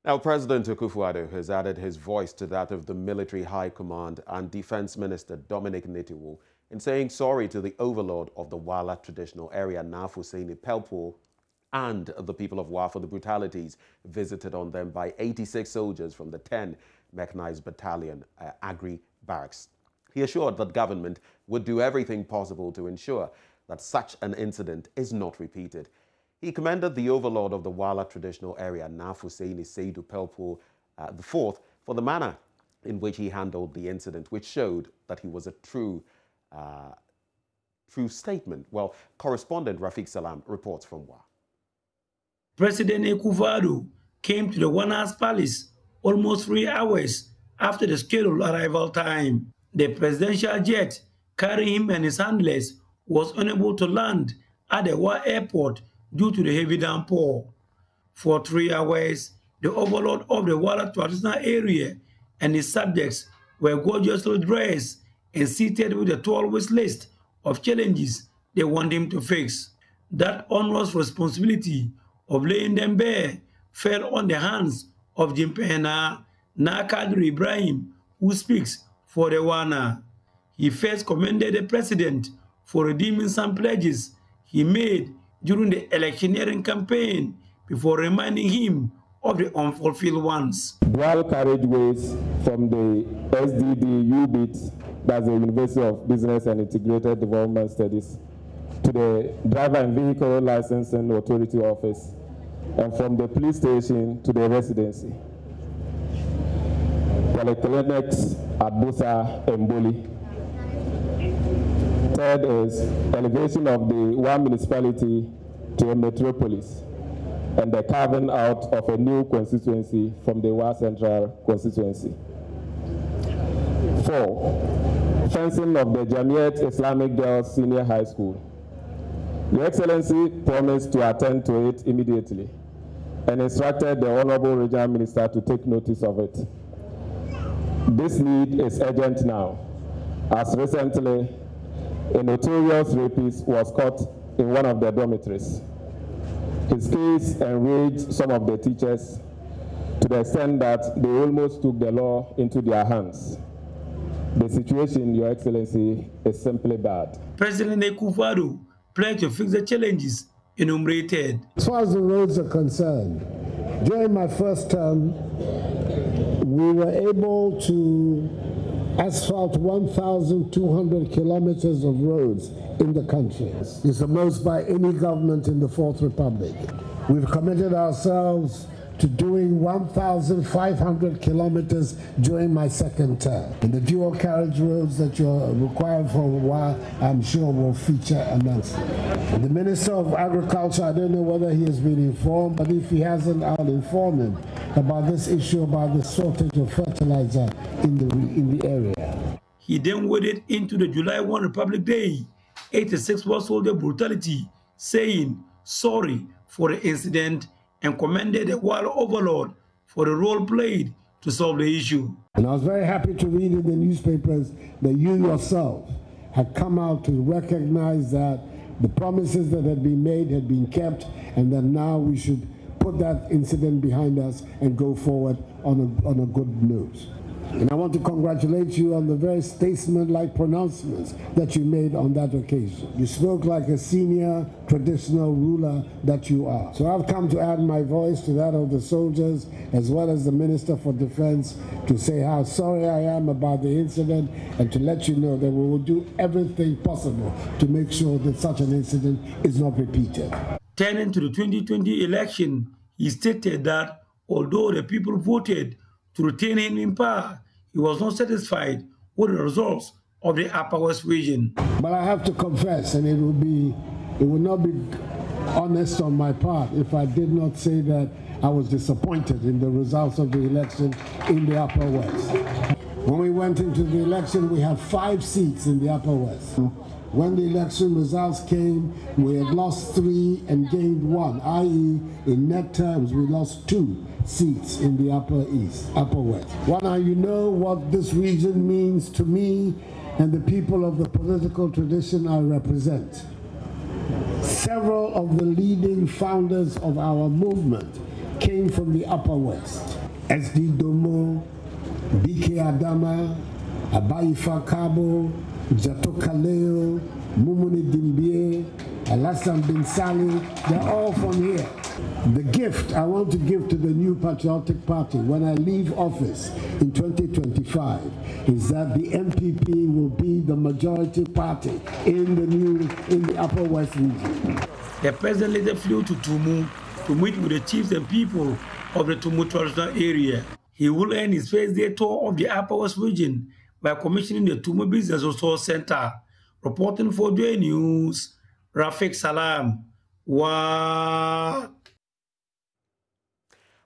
Now, President Akufo-Addo has added his voice to that of the Military High Command and Defense Minister Dominic Nitiwo in saying sorry to the overlord of the Wala traditional area, Nafuseni Pelpo, and the people of Wa for the brutalities visited on them by 86 soldiers from the 10 Mechanized Battalion Agri Barracks. He assured that government would do everything possible to ensure that such an incident is not repeated. He commended the overlord of the Wala traditional area, Nafuseni Seidu Pelpo IV, for the manner in which he handled the incident, which showed that he was a true statement. Well, correspondent Rafiq Salam reports from Wa. President Akufo-Addo came to the Wana's palace almost 3 hours after the scheduled arrival time. The presidential jet carrying him and his handlers was unable to land at the Wa airport due to the heavy downpour. For 3 hours, the overlord of the Wala traditional area and his subjects were gorgeously dressed and seated with a tall list of challenges they want him to fix. That onerous responsibility of laying them bare fell on the hands of Jimpena Nakadri Ibrahim, who speaks for the Wana. He first commended the president for redeeming some pledges he made during the electioneering campaign before reminding him of the unfulfilled ones. Dual carriageways from the SDD UBIT, that's the University of Business and Integrated Development Studies, to the Driver and Vehicle Licensing Authority office, and from the police station to the residency. Polyclinics at Busa and Boli. Third is elevation of the one municipality to a metropolis and the carving out of a new constituency from the Wa Central constituency. 4, fencing of the Jamiat Islamic Girls Senior High School. Your Excellency promised to attend to it immediately and instructed the Honorable Regional Minister to take notice of it. This need is urgent now, as recently a notorious rapist was caught in one of the dormitories. His case enraged some of the teachers to the extent that they almost took the law into their hands. The situation, Your Excellency, is simply bad. President Akufo-Addo pledged to fix the challenges enumerated. As far as the roads are concerned, during my first term, we were able to asphalt 1,200 kilometers of roads in the country. It's the most by any government in the Fourth Republic. We've committed ourselves to doing 1,500 kilometers during my second term. And the dual carriage roads that you're required for a while, I'm sure will feature immensely. And the Minister of Agriculture, I don't know whether he has been informed, but if he hasn't, I'll inform him about this issue about the shortage of fertilizer in the area. He then waded into the July 1 Republic Day 86 War soldier brutality, saying sorry for the incident and commended the Wala overlord for the role played to solve the issue. And I was very happy to read in the newspapers that you yourself had come out to recognize that the promises that had been made had been kept, and that now we should put that incident behind us and go forward on a good note. And I want to congratulate you on the very statesman-like pronouncements that you made on that occasion. You spoke like a senior traditional ruler that you are. So I've come to add my voice to that of the soldiers as well as the Minister for Defense to say how sorry I am about the incident and to let you know that we will do everything possible to make sure that such an incident is not repeated. Turning to the 2020 election, he stated that although the people voted to retain him in power, he was not satisfied with the results of the Upper West region. But I have to confess, and it would not be honest on my part if I did not say that I was disappointed in the results of the election in the Upper West. When we went into the election, we had 5 seats in the Upper West. When the election results came, we had lost 3 and gained 1, i.e. in net terms, we lost 2 seats in the Upper West. Well, now you know what this region means to me and the people of the political tradition I represent. Several of the leading founders of our movement came from the Upper West. SD Domo, BK Adama, Abayifa Kabo, Jato Kaleo, Mumuni Dimbie, Alassane Bin Sali, they're all from here. The gift I want to give to the new Patriotic Party when I leave office in 2025 is that the MPP will be the majority party in the Upper West region. The president later flew to Tumu to meet with the chiefs and people of the Tumu traditional area. He will end his first day tour of the Upper West region by commissioning the Tumu Business Resource Center. Reporting for JoyNews, Rafiq Salam. Wow.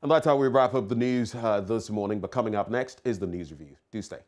And that's how we wrap up the news this morning. But coming up next is the news review. Do stay.